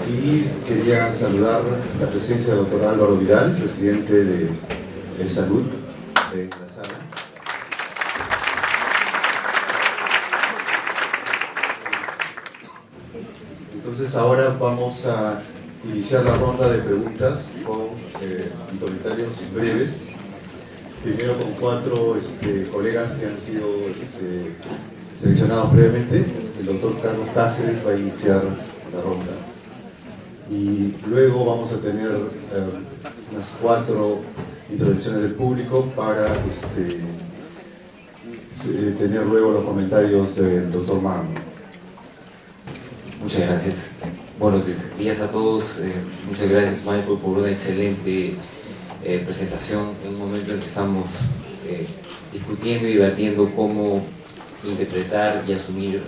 Y quería saludar la presencia del doctor Álvaro Vidal, presidente de Salud en la sala. Entonces ahora vamos a iniciar la ronda de preguntas con comentarios breves. Primero con cuatro colegas que han sido seleccionados previamente. El doctor Carlos Cáceres va a iniciar la ronda. Y luego vamos a tener unas 4 intervenciones del público para tener luego los comentarios del doctor Marmo. Muchas gracias. Buenos días a todos. Muchas gracias, Michael, por una excelente presentación en un momento en que estamos discutiendo y debatiendo cómo interpretar y asumir el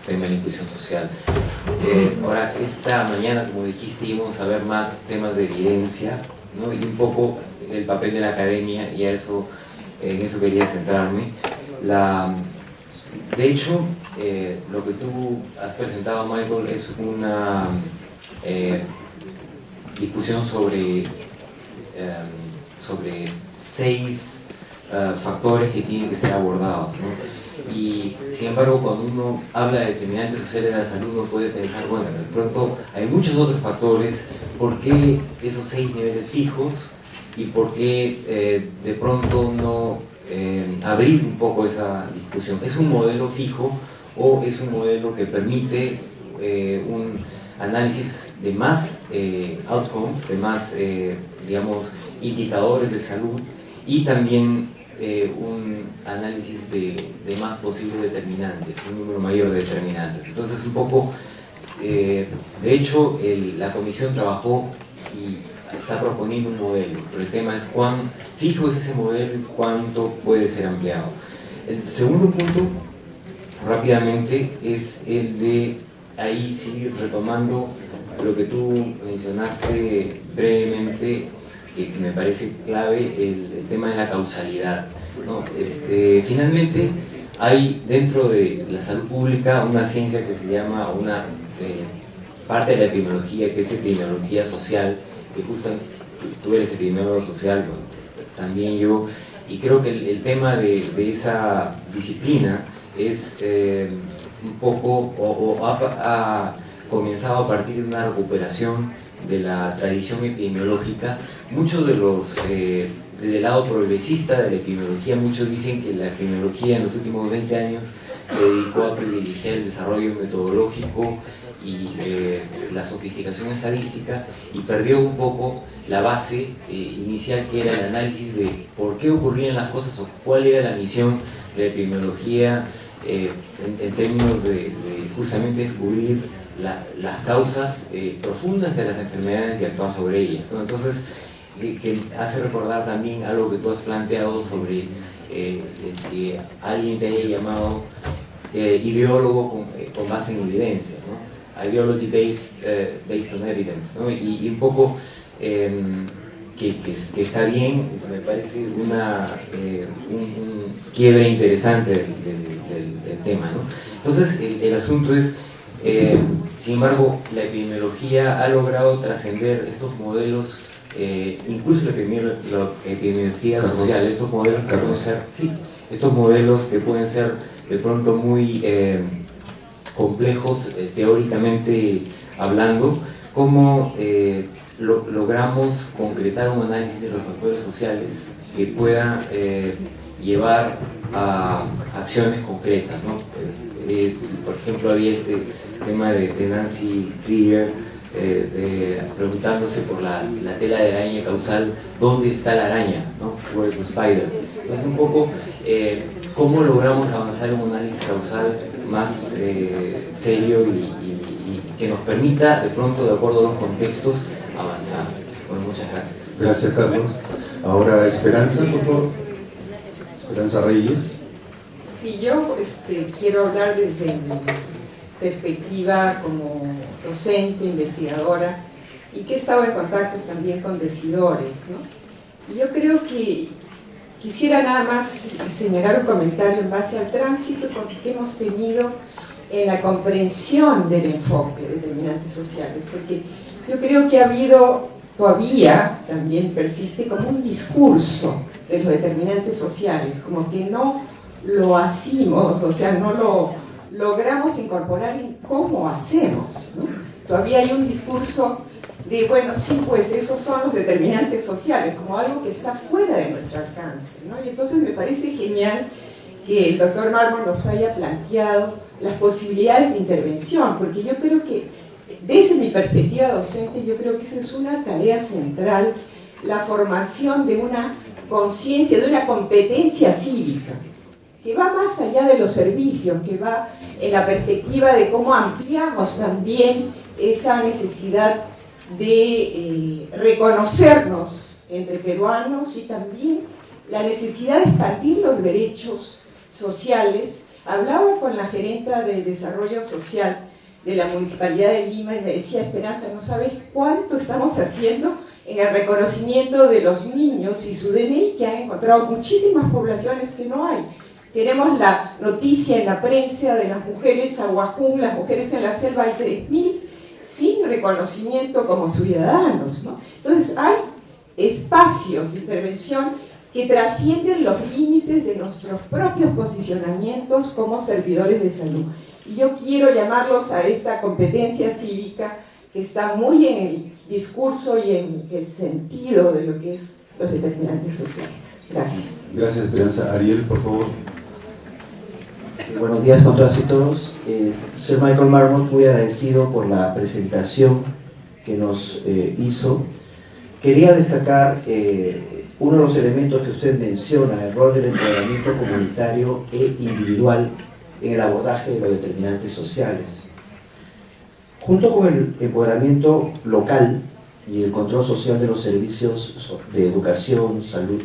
tema de la inclusión social. Ahora, esta mañana, como dijiste, íbamos a ver más temas de evidencia, ¿no? Y un poco el papel de la academia, y en eso quería centrarme. De hecho, lo que tú has presentado, Michael, es una discusión sobre 6 factores que tienen que ser abordados, ¿no? Y sin embargo, cuando uno habla de determinantes sociales de la salud, uno puede pensar, bueno, de pronto hay muchos otros factores. ¿Por qué esos 6 niveles fijos? Y por qué de pronto no abrir un poco esa discusión. ¿Es un modelo fijo o es un modelo que permite un análisis de más outcomes, de más, digamos, indicadores de salud, y también un análisis de más posibles determinantes, un número mayor de determinantes? Entonces, un poco, de hecho, la comisión trabajó y está proponiendo un modelo, pero el tema es cuán fijo es ese modelo y cuánto puede ser ampliado. El segundo punto, rápidamente, es el de ahí seguir retomando lo que tú mencionaste brevemente, que me parece clave, el tema de la causalidad, ¿no? Finalmente, hay dentro de la salud pública una ciencia que se llama, una parte de la epidemiología, que es epidemiología social, que justo tú eres epidemiólogo social, también yo, y creo que el tema de esa disciplina es un poco, ha comenzado a partir de una recuperación de la tradición epidemiológica. Muchos de los, desde el lado progresista de la epidemiología, muchos dicen que la epidemiología en los últimos 20 años se dedicó a privilegiar el desarrollo metodológico y la sofisticación estadística, y perdió un poco la base inicial, que era el análisis de por qué ocurrían las cosas o cuál era la misión de la epidemiología en términos de justamente descubrir las causas profundas de las enfermedades y actuar sobre ellas, ¿no? Entonces, que hace recordar también algo que tú has planteado sobre que alguien te haya llamado ideólogo con base en evidencia, ¿no? Ideology based on evidence, ¿no? Y un poco que está bien, me parece un quiebre interesante del tema, ¿no? Entonces, el asunto es, sin embargo, la epidemiología ha logrado trascender estos modelos, incluso la epidemiología social, estos modelos que pueden ser, sí, estos modelos que pueden ser de pronto muy complejos teóricamente hablando, cómo logramos concretar un análisis de los factores sociales que pueda llevar a acciones concretas, ¿no? Por ejemplo, había este tema de Nancy Krieger preguntándose por la tela de araña causal, ¿dónde está la araña, ¿no? Where's the spider? Entonces, un poco cómo logramos avanzar en un análisis causal más serio y que nos permita, de pronto, de acuerdo a los contextos, avanzar. Bueno, muchas gracias. Gracias, Carlos. Ahora Esperanza, por favor. Esperanza Reyes. Sí, yo quiero hablar desde mi perspectiva como docente, investigadora, y que he estado en contactos también con decidores, ¿no? Y yo creo que quisiera nada más señalar un comentario en base al tránsito que hemos tenido en la comprensión del enfoque de determinantes sociales, porque yo creo que ha habido, todavía también persiste como un discurso de los determinantes sociales, como que no lo hacemos, o sea, no lo logramos incorporar en cómo hacemos, ¿no? Todavía hay un discurso de, bueno, sí, pues esos son los determinantes sociales, como algo que está fuera de nuestro alcance, ¿no? Y entonces me parece genial que el doctor Marmon nos haya planteado las posibilidades de intervención, porque yo creo que, desde mi perspectiva docente, yo creo que esa es una tarea central, la formación de una conciencia, de una competencia cívica, que va más allá de los servicios, que va en la perspectiva de cómo ampliamos también esa necesidad de reconocernos entre peruanos y también la necesidad de expandir los derechos sociales. Hablaba con la gerenta de Desarrollo Social de la Municipalidad de Lima y me decía, Esperanza, no sabes cuánto estamos haciendo en el reconocimiento de los niños y su DNI, que han encontrado muchísimas poblaciones que no hay. Tenemos la noticia en la prensa de las mujeres aguajún, las mujeres en la selva, hay 3.000 sin reconocimiento como ciudadanos, ¿no? Entonces hay espacios de intervención que trascienden los límites de nuestros propios posicionamientos como servidores de salud. Y yo quiero llamarlos a esa competencia cívica que está muy en el discurso y en el sentido de lo que es los determinantes sociales. Gracias. Gracias, Esperanza. Ariel, por favor. Buenos días con todas y todos. Sir Michael Marmon, muy agradecido por la presentación que nos hizo. Quería destacar uno de los elementos que usted menciona, el rol del empoderamiento comunitario e individual en el abordaje de los determinantes sociales. Junto con el empoderamiento local y el control social de los servicios de educación, salud,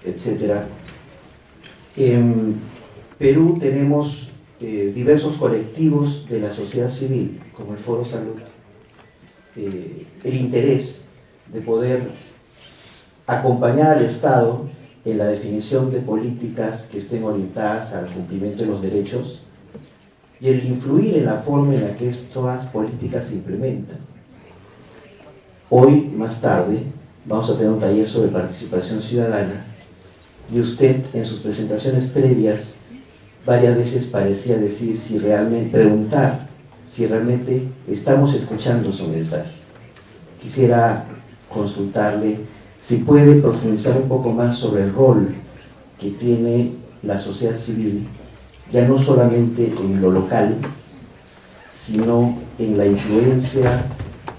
etc., en Perú tenemos diversos colectivos de la sociedad civil, como el Foro Salud, el interés de poder acompañar al Estado en la definición de políticas que estén orientadas al cumplimiento de los derechos y el influir en la forma en la que estas políticas se implementan. Hoy, más tarde, vamos a tener un taller sobre participación ciudadana y usted, en sus presentaciones previas, varias veces parecía decir si realmente, preguntar si realmente estamos escuchando su mensaje. Quisiera consultarle si puede profundizar un poco más sobre el rol que tiene la sociedad civil, ya no solamente en lo local, sino en la influencia,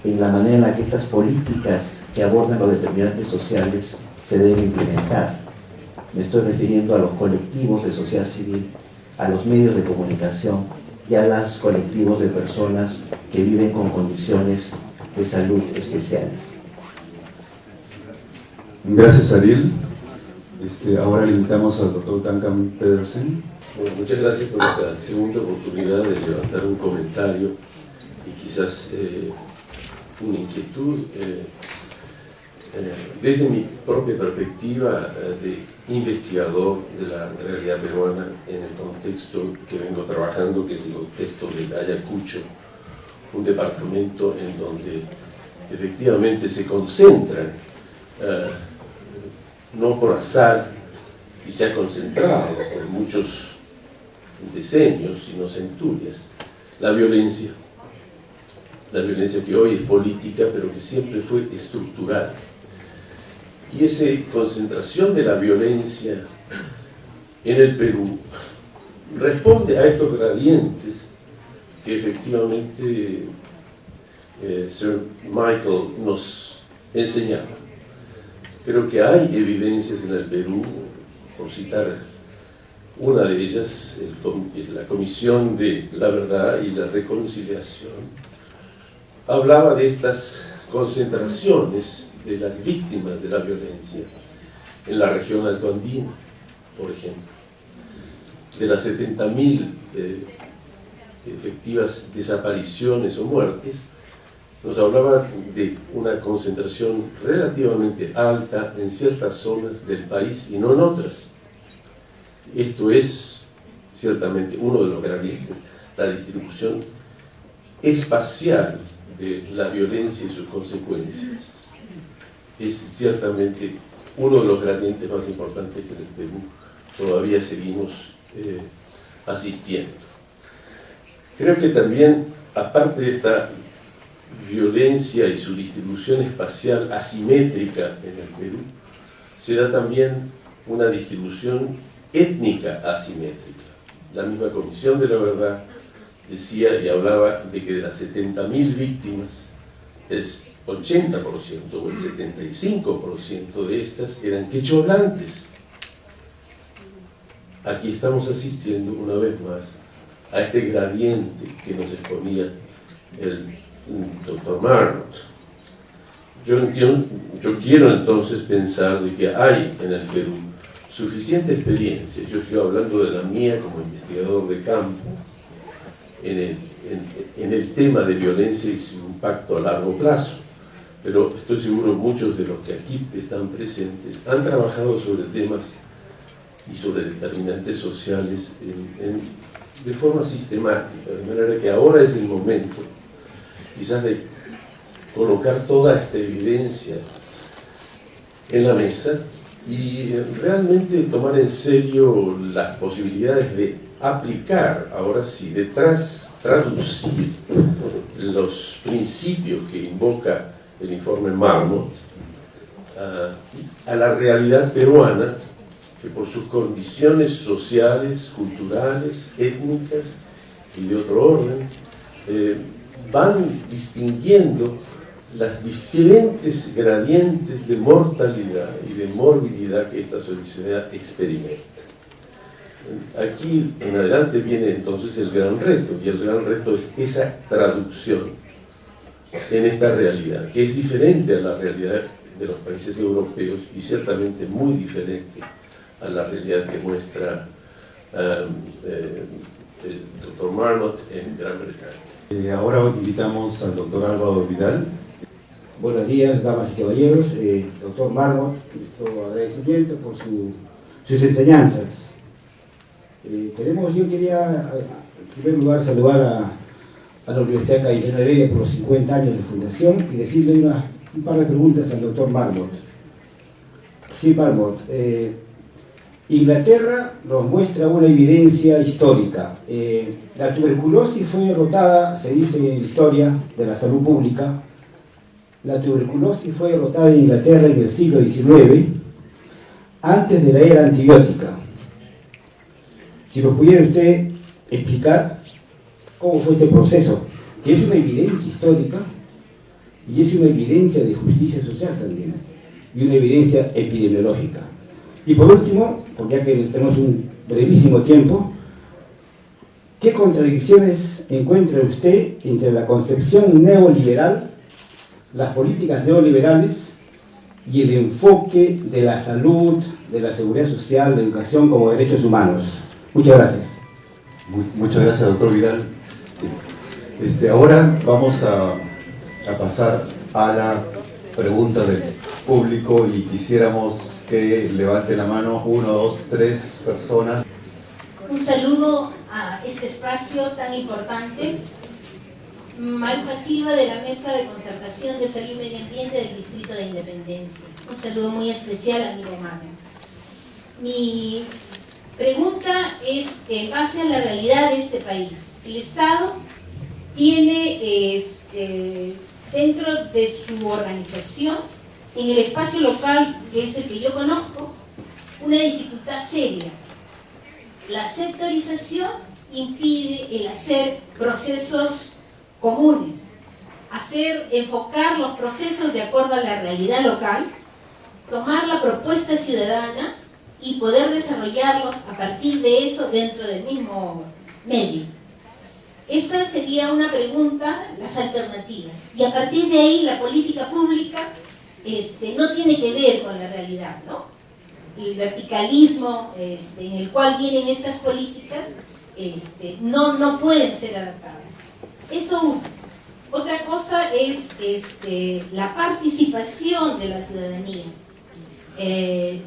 en la manera en la que estas políticas que abordan los determinantes sociales se deben implementar. Me estoy refiriendo a los colectivos de sociedad civil, a los medios de comunicación y a los colectivos de personas que viven con condiciones de salud especiales. Gracias, Ariel. Ahora le invitamos al doctor Duncan Pedersen. Bueno, muchas gracias por esta segunda oportunidad de levantar un comentario y quizás una inquietud. Desde mi propia perspectiva de investigador de la realidad peruana en el contexto que vengo trabajando, que es el contexto de Ayacucho, un departamento en donde efectivamente se concentran, no por azar, y se ha concentrado por muchos decenios, sino centurias, la violencia que hoy es política, pero que siempre fue estructural. Y esa concentración de la violencia en el Perú responde a estos gradientes que efectivamente Sir Michael nos enseñaba. Creo que hay evidencias en el Perú, por citar una de ellas, la Comisión de la Verdad y la Reconciliación, hablaba de estas concentraciones de las víctimas de la violencia en la región altoandina, por ejemplo. De las 70.000 efectivas desapariciones o muertes, nos hablaba de una concentración relativamente alta en ciertas zonas del país y no en otras. Esto es ciertamente uno de los gradientes, la distribución espacial de la violencia y sus consecuencias es ciertamente uno de los gradientes más importantes que en el Perú todavía seguimos asistiendo. Creo que también, aparte de esta violencia y su distribución espacial asimétrica en el Perú, se da también una distribución étnica asimétrica. La misma Comisión de la Verdad decía y hablaba de que de las 70.000 víctimas, el 80% o el 75% de estas eran quechohablantes. Aquí estamos asistiendo una vez más a este gradiente que nos exponía el doctor Marmot. Yo quiero entonces pensar de que hay en el Perú suficiente experiencia, yo estoy hablando de la mía como investigador de campo, en el tema de violencia y su impacto a largo plazo, pero estoy seguro muchos de los que aquí están presentes han trabajado sobre temas y sobre determinantes sociales de forma sistemática, de manera que ahora es el momento quizás de colocar toda esta evidencia en la mesa y realmente tomar en serio las posibilidades de aplicar, ahora sí, de traducir los principios que invoca el informe Marmot a la realidad peruana, que por sus condiciones sociales, culturales, étnicas y de otro orden, van distinguiendo las diferentes gradientes de mortalidad y de morbilidad que esta sociedad experimenta. Aquí en adelante viene entonces el gran reto, y el gran reto es esa traducción en esta realidad, que es diferente a la realidad de los países europeos y ciertamente muy diferente a la realidad que muestra el doctor Marmot en Gran Bretaña. Ahora invitamos al doctor Álvaro Vidal. Buenos días, damas y caballeros. Doctor Marmot, nuestro agradecimiento por sus enseñanzas. Yo quería, en primer lugar, saludar a la Universidad Cayetano Heredia por los 50 años de fundación y decirle un par de preguntas al doctor Marmot. Sí, Marmot. Inglaterra nos muestra una evidencia histórica. La tuberculosis fue derrotada, se dice en la historia de la salud pública, la tuberculosis fue derrotada en Inglaterra en el siglo XIX, antes de la era antibiótica. Si nos pudiera usted explicar cómo fue este proceso, que es una evidencia histórica y es una evidencia de justicia social también, y una evidencia epidemiológica. Y por último, porque ya que tenemos un brevísimo tiempo, ¿qué contradicciones encuentra usted entre la concepción neoliberal, las políticas neoliberales y el enfoque de la salud, de la seguridad social, de la educación como derechos humanos? Muchas gracias. Muchas gracias, doctor Vidal. Ahora vamos a pasar a la pregunta del público y quisiéramos que levante la mano 1, 2, 3 personas. Un saludo a este espacio tan importante. Maruja Silva, de la Mesa de Concertación de Salud y Medio Ambiente del Distrito de Independencia. Un saludo muy especial a mi hermano. Mi pregunta es en base a la realidad de este país. El Estado tiene dentro de su organización, en el espacio local, que es el que yo conozco, una dificultad seria. La sectorización impide el hacer procesos comunes, enfocar los procesos de acuerdo a la realidad local, tomar la propuesta ciudadana y poder desarrollarlos a partir de eso dentro del mismo medio. Esa sería una pregunta, las alternativas. Y a partir de ahí la política pública no tiene que ver con la realidad, ¿no? El verticalismo en el cual vienen estas políticas no pueden ser adaptadas. Eso uno. Otra cosa es la participación de la ciudadanía.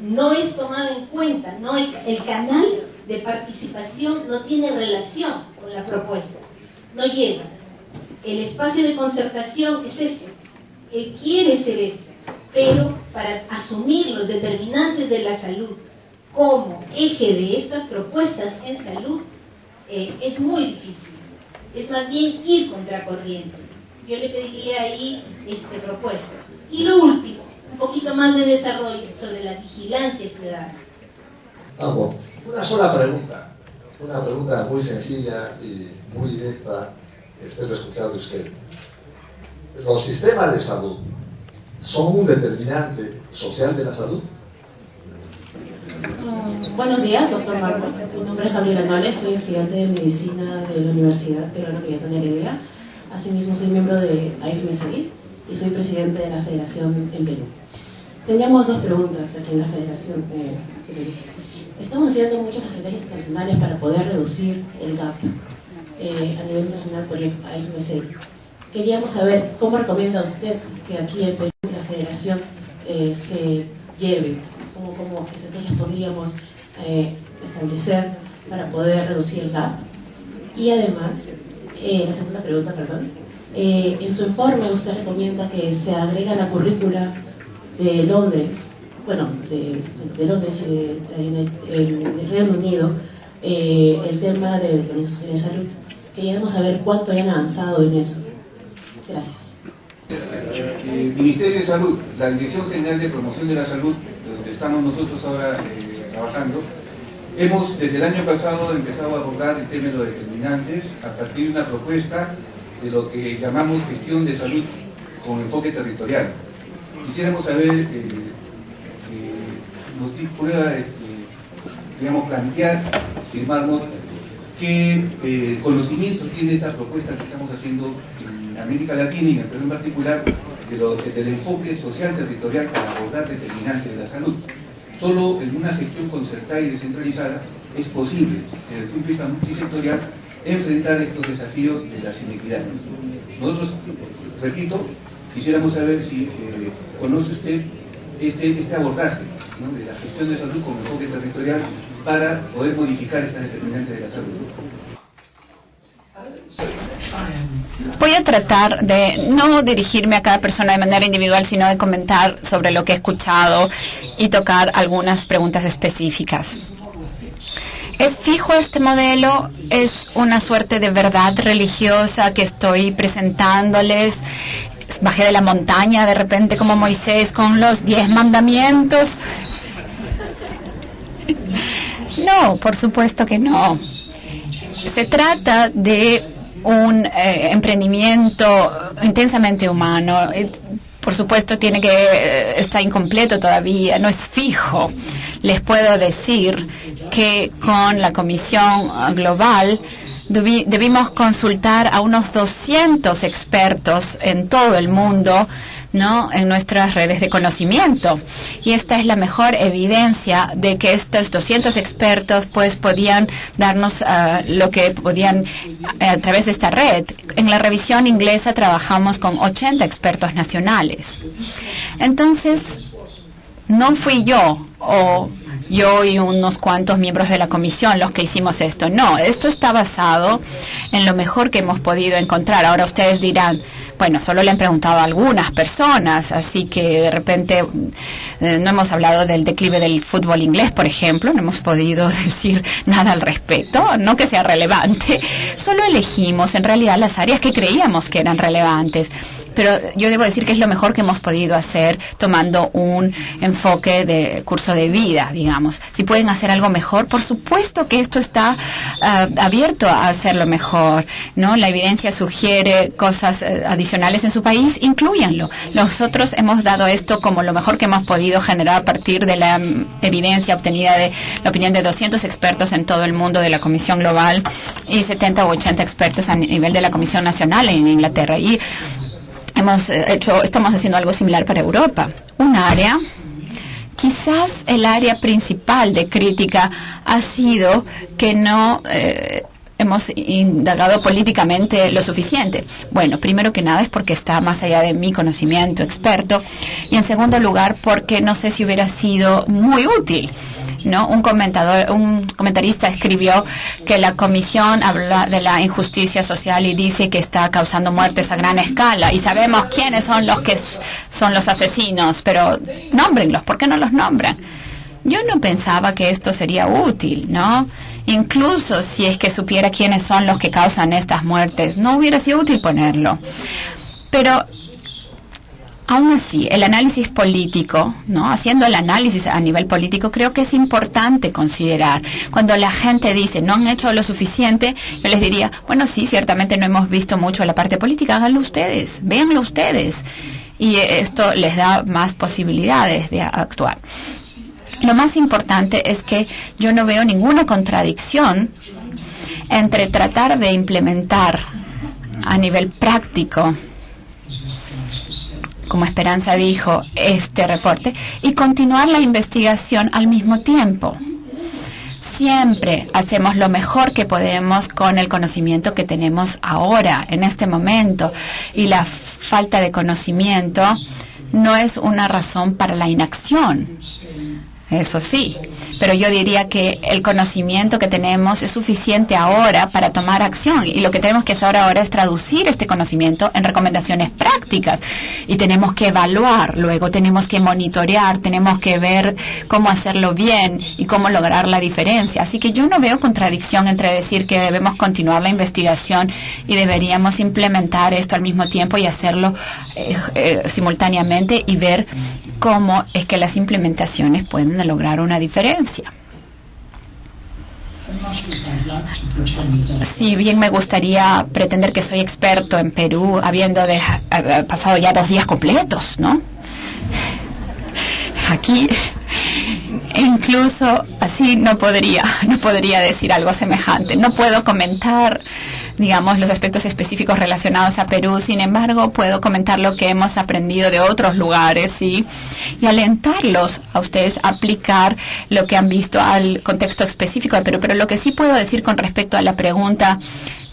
No es tomada en cuenta, ¿no? El canal de participación no tiene relación con la propuesta, no llega. El espacio de concertación es eso, quiere ser eso, pero para asumir los determinantes de la salud como eje de estas propuestas en salud es muy difícil, es más bien ir contracorriente. Yo le pediría ahí propuestas. Y lo último, un poquito más de desarrollo sobre la vigilancia ciudadana. Vamos, una sola pregunta, una pregunta muy sencilla y muy directa, espero escuchar de usted. ¿Los sistemas de salud son un determinante social de la salud? Buenos días, doctor Marco. Mi nombre es Gabriela Nales, soy estudiante de medicina de la Universidad Peruana Cayetano Heredia. Asimismo, soy miembro de AFMCI y soy presidente de la Federación en Perú. Teníamos dos preguntas aquí en la Federación de Perú. Estamos haciendo muchas estrategias internacionales para poder reducir el gap a nivel internacional por AFMCI. Queríamos saber cómo recomienda usted que aquí en Perú la Federación se lleve, cómo estrategias podríamos establecer para poder reducir el gap. Y además, la segunda pregunta, perdón, en su informe usted recomienda que se agrega a la currícula de Londres, de Londres y del Reino Unido, el tema de la Organización de Salud. Queríamos saber cuánto hayan avanzado en eso. Gracias. Ministerio de Salud, la Dirección General de Promoción de la Salud, donde estamos nosotros ahora trabajando, hemos desde el año pasado empezado a abordar el tema de los determinantes a partir de una propuesta de lo que llamamos gestión de salud con enfoque territorial. Quisiéramos saber, nos pueda, digamos, plantear, firmarnos, qué conocimientos tiene esta propuesta que estamos haciendo en América Latina y en el Perú en particular, del enfoque social territorial para abordar determinantes de la salud. Solo en una gestión concertada y descentralizada es posible, desde el punto de vista multisectorial, enfrentar estos desafíos de las inequidades. Nosotros, repito, quisiéramos saber si conoce usted este abordaje, ¿no?, de la gestión de salud como enfoque territorial para poder modificar estas determinantes de la salud. Voy a tratar de no dirigirme a cada persona de manera individual, sino de comentar sobre lo que he escuchado y tocar algunas preguntas específicas. ¿Es fijo este modelo? ¿Es una suerte de verdad religiosa que estoy presentándoles? ¿Bajé de la montaña de repente como Moisés con los 10 mandamientos? No, por supuesto que no. Se trata de un emprendimiento intensamente humano. Por supuesto está incompleto todavía, no es fijo. Les puedo decir que con la Comisión Global debimos consultar a unos 200 expertos en todo el mundo, ¿no?, en nuestras redes de conocimiento. Y esta es la mejor evidencia de que estos 200 expertos pues podían darnos lo que podían a través de esta red. En la revisión inglesa trabajamos con 80 expertos nacionales. Entonces, no fui yo y unos cuantos miembros de la comisión los que hicimos esto. No, esto está basado en lo mejor que hemos podido encontrar. Ahora ustedes dirán, bueno, solo le han preguntado a algunas personas, así que de repente no hemos hablado del declive del fútbol inglés, por ejemplo, no hemos podido decir nada al respecto, no que sea relevante, solo elegimos en realidad las áreas que creíamos que eran relevantes, pero yo debo decir que es lo mejor que hemos podido hacer tomando un enfoque de curso de vida, digamos. Si pueden hacer algo mejor, por supuesto que esto está abierto a hacerlo mejor, ¿no? La evidencia sugiere cosas adicionales en su país, inclúyanlo. Nosotros hemos dado esto como lo mejor que hemos podido generar a partir de la evidencia obtenida de la opinión de 200 expertos en todo el mundo de la Comisión Global y 70 u 80 expertos a nivel de la Comisión Nacional en Inglaterra. Y estamos haciendo algo similar para Europa. Un área, quizás el área principal de crítica ha sido que no hemos indagado políticamente lo suficiente? Bueno, primero que nada es porque está más allá de mi conocimiento experto, y en segundo lugar porque no sé si hubiera sido muy útil, ¿no? Un comentarista escribió que la comisión habla de la injusticia social y dice que está causando muertes a gran escala, y sabemos quiénes son los que son los asesinos, pero nómbrenlos, ¿por qué no los nombran? Yo no pensaba que esto sería útil, ¿no? Incluso si es que supiera quiénes son los que causan estas muertes, no hubiera sido útil ponerlo. Pero aún así, el análisis político, ¿no? Haciendo el análisis a nivel político, creo que es importante considerar. Cuando la gente dice, no han hecho lo suficiente, yo les diría, bueno, sí, ciertamente no hemos visto mucho la parte política, háganlo ustedes, véanlo ustedes. Y esto les da más posibilidades de actuar. Lo más importante es que yo no veo ninguna contradicción entre tratar de implementar a nivel práctico, como Esperanza dijo, este reporte, y continuar la investigación al mismo tiempo. Siempre hacemos lo mejor que podemos con el conocimiento que tenemos ahora, en este momento, y la falta de conocimiento no es una razón para la inacción. Eso sí, pero yo diría que el conocimiento que tenemos es suficiente ahora para tomar acción, y lo que tenemos que hacer ahora es traducir este conocimiento en recomendaciones prácticas, y tenemos que evaluar, luego tenemos que monitorear, tenemos que ver cómo hacerlo bien y cómo lograr la diferencia. Así que yo no veo contradicción entre decir que debemos continuar la investigación y deberíamos implementar esto al mismo tiempo y hacerlo simultáneamente, y ver cómo es que las implementaciones pueden lograr una diferencia. Si bien me gustaría pretender que soy experto en Perú, habiendo pasado ya 2 días completos, ¿no? Aquí, incluso así no podría decir algo semejante. No puedo comentar, digamos, los aspectos específicos relacionados a Perú. Sin embargo, puedo comentar lo que hemos aprendido de otros lugares, ¿sí? Y alentarlos a ustedes a aplicar lo que han visto al contexto específico de Perú. Pero lo que sí puedo decir con respecto a la pregunta,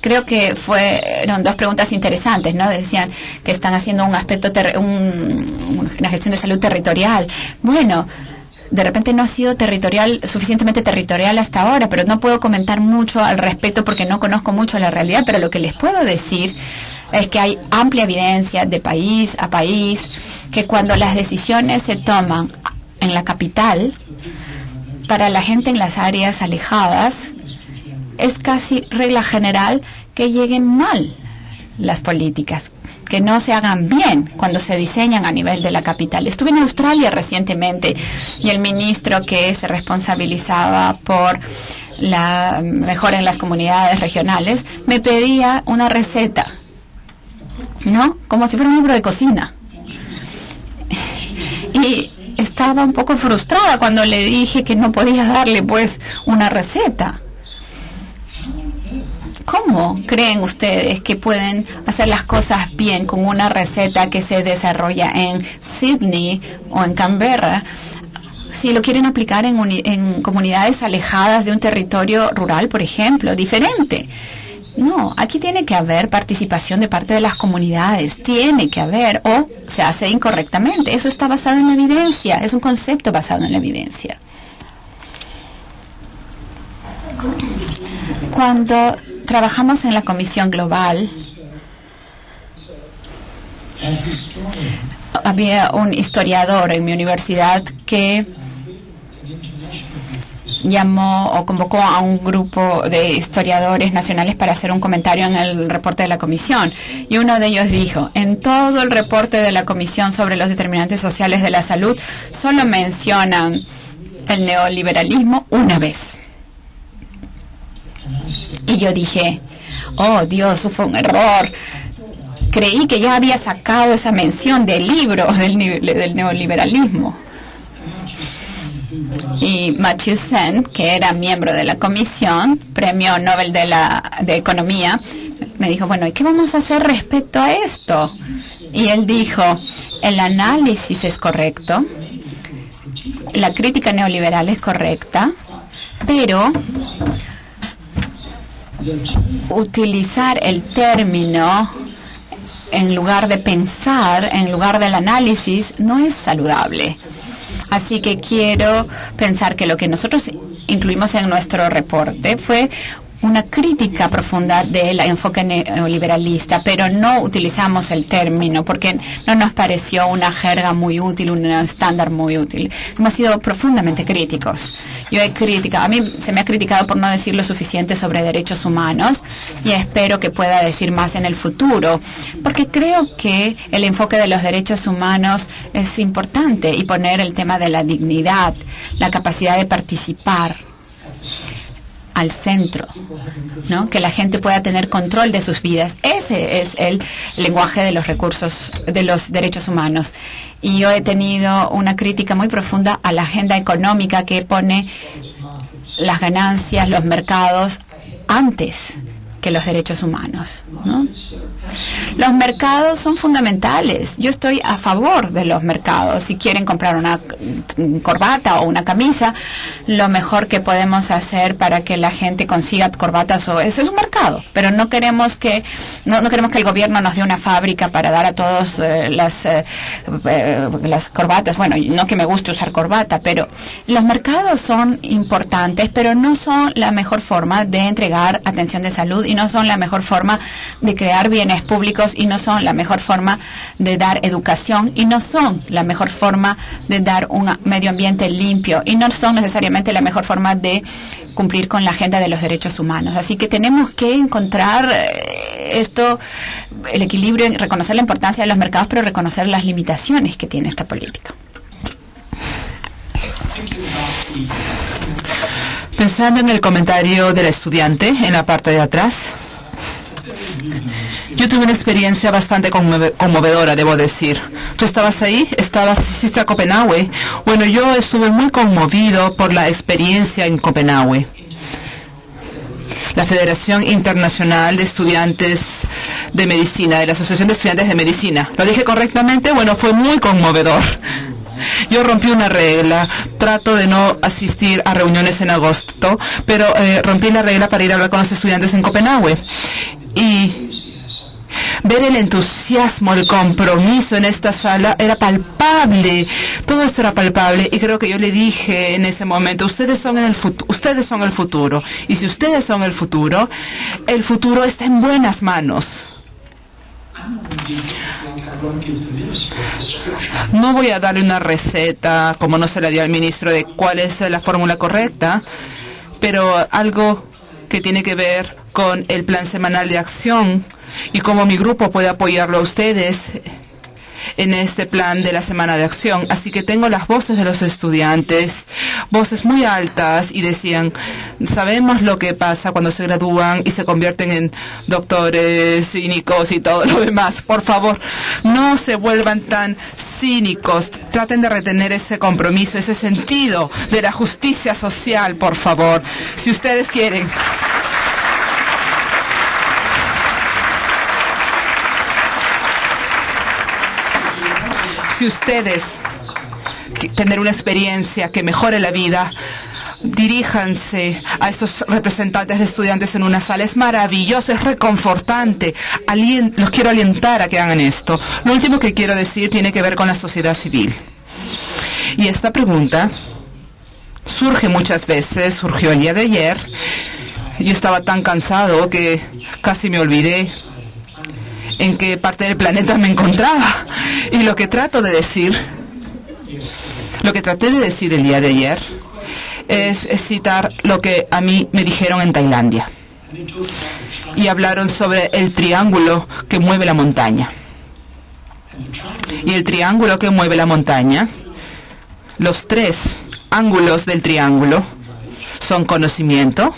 creo que fueron 2 preguntas interesantes, ¿no? Decían que están haciendo un aspecto, una gestión de salud territorial. Bueno, de repente no ha sido suficientemente territorial hasta ahora, pero no puedo comentar mucho al respecto porque no conozco mucho la realidad, pero lo que les puedo decir es que hay amplia evidencia de país a país que cuando las decisiones se toman en la capital, para la gente en las áreas alejadas, es casi regla general que lleguen mal las políticas, que no se hagan bien cuando se diseñan a nivel de la capital. Estuve en Australia recientemente y el ministro que se responsabilizaba por la mejora en las comunidades regionales me pedía una receta, ¿no? Como si fuera un libro de cocina. Y estaba un poco frustrada cuando le dije que no podía darle pues una receta. ¿Cómo creen ustedes que pueden hacer las cosas bien con una receta que se desarrolla en Sydney o en Canberra si lo quieren aplicar en comunidades alejadas de un territorio rural, por ejemplo, diferente? No, aquí tiene que haber participación de parte de las comunidades, tiene que haber, o se hace incorrectamente. Eso está basado en la evidencia, es un concepto basado en la evidencia. Cuando trabajamos en la Comisión Global, había un historiador en mi universidad que llamó o convocó a un grupo de historiadores nacionales para hacer un comentario en el reporte de la Comisión. Y uno de ellos dijo, en todo el reporte de la Comisión sobre los determinantes sociales de la salud, solo mencionan el neoliberalismo una vez. Y yo dije, oh Dios, eso fue un error. Creí que ya había sacado esa mención del libro del neoliberalismo. Y Matthew Sen, que era miembro de la comisión, premio Nobel de Economía, me dijo, bueno, ¿y qué vamos a hacer respecto a esto? Y él dijo, el análisis es correcto, la crítica neoliberal es correcta, pero utilizar el término en lugar de pensar, en lugar del análisis, no es saludable. Así que quiero pensar que lo que nosotros incluimos en nuestro reporte fue una crítica profunda del enfoque neoliberalista, pero no utilizamos el término porque no nos pareció una jerga muy útil, un estándar muy útil. Hemos sido profundamente críticos. A mí se me ha criticado por no decir lo suficiente sobre derechos humanos y espero que pueda decir más en el futuro, porque creo que el enfoque de los derechos humanos es importante y poner el tema de la dignidad, la capacidad de participar al centro, ¿no? Que la gente pueda tener control de sus vidas. Ese es el lenguaje de los recursos, de los derechos humanos. Y yo he tenido una crítica muy profunda a la agenda económica que pone las ganancias, los mercados, antes que los derechos humanos, ¿no? Los mercados son fundamentales. Yo estoy a favor de los mercados. Si quieren comprar una corbata o una camisa, lo mejor que podemos hacer para que la gente consiga corbatas eso es un mercado. Pero no queremos que el gobierno nos dé una fábrica para dar a todos las corbatas. Bueno, no que me guste usar corbata, pero los mercados son importantes, pero no son la mejor forma de entregar atención de salud y no son la mejor forma de crear bienes públicos y no son la mejor forma de dar educación y no son la mejor forma de dar un medio ambiente limpio y no son necesariamente la mejor forma de cumplir con la agenda de los derechos humanos. Así que tenemos que encontrar el equilibrio, en reconocer la importancia de los mercados, pero reconocer las limitaciones que tiene esta política. Pensando en el comentario de la estudiante en la parte de atrás, yo tuve una experiencia bastante conmovedora, debo decir. ¿Tú estabas ahí? ¿Asististe a Copenhague? Bueno, yo estuve muy conmovido por la experiencia en Copenhague. La Federación Internacional de Estudiantes de Medicina, de la Asociación de Estudiantes de Medicina. ¿Lo dije correctamente? Bueno, fue muy conmovedor. Yo rompí una regla, trato de no asistir a reuniones en agosto, pero rompí la regla para ir a hablar con los estudiantes en Copenhague. Y ver el entusiasmo, el compromiso en esta sala era palpable, todo eso era palpable y creo que yo le dije en ese momento, ustedes son el futuro y si ustedes son el futuro está en buenas manos. No voy a darle una receta, como no se la dio al ministro, de cuál es la fórmula correcta, pero algo que tiene que ver con el plan semanal de acción y cómo mi grupo puede apoyarlo a ustedes en este plan de la semana de acción. Así que tengo las voces de los estudiantes, voces muy altas, y decían, sabemos lo que pasa cuando se gradúan y se convierten en doctores cínicos y todo lo demás. Por favor, no se vuelvan tan cínicos. Traten de retener ese compromiso, ese sentido de la justicia social, por favor. Si ustedes quieren. Si ustedes tener una experiencia que mejore la vida, diríjanse a estos representantes de estudiantes en una sala. Es maravilloso, es reconfortante. Los quiero alentar a que hagan esto. Lo último que quiero decir tiene que ver con la sociedad civil. Y esta pregunta surge muchas veces, surgió el día de ayer. Yo estaba tan cansado que casi me olvidé en qué parte del planeta me encontraba. Y lo que traté de decir el día de ayer es citar lo que a mí me dijeron en Tailandia. Y hablaron sobre el triángulo que mueve la montaña. Y el triángulo que mueve la montaña, los tres ángulos del triángulo son conocimiento,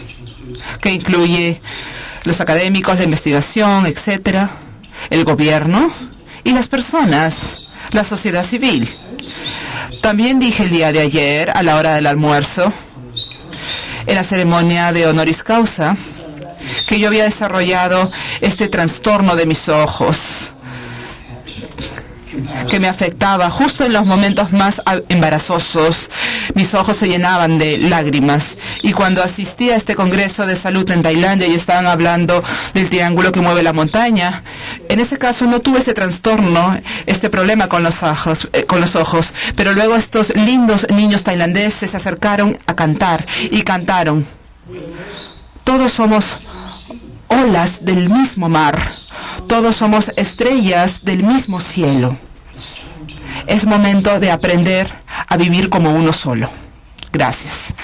que incluye los académicos, la investigación, etcétera, el gobierno y las personas, la sociedad civil. También dije el día de ayer, a la hora del almuerzo, en la ceremonia de honoris causa, que yo había desarrollado este trastorno de mis ojos, que me afectaba justo en los momentos más embarazosos. Mis ojos se llenaban de lágrimas. Y cuando asistí a este Congreso de Salud en Tailandia y estaban hablando del triángulo que mueve la montaña, en ese caso no tuve este trastorno, este problema con los ojos, pero luego estos lindos niños tailandeses se acercaron a cantar y cantaron. Todos somos olas del mismo mar, todos somos estrellas del mismo cielo. Es momento de aprender a vivir como uno solo. Gracias.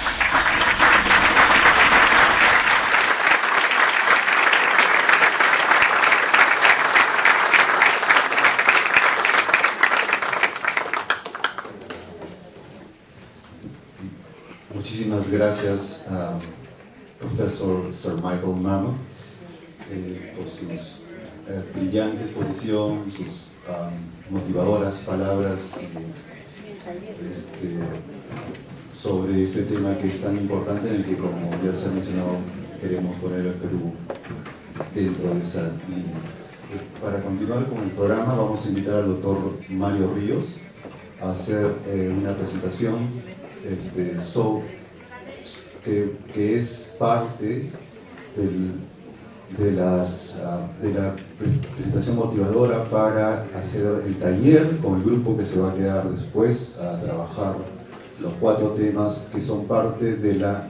Muchísimas gracias a profesor Sir Michael Marmot por su brillante exposición, sus motivadoras palabras sobre este tema que es tan importante, en el que, como ya se ha mencionado, queremos poner al Perú dentro de esa línea. Para continuar con el programa, vamos a invitar al doctor Mario Ríos a hacer una presentación que es parte de la presentación motivadora para hacer el taller con el grupo que se va a quedar después a trabajar los 4 temas que son parte de la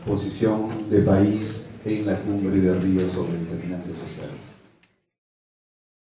posición de país en la cumbre de Río sobre determinantes sociales.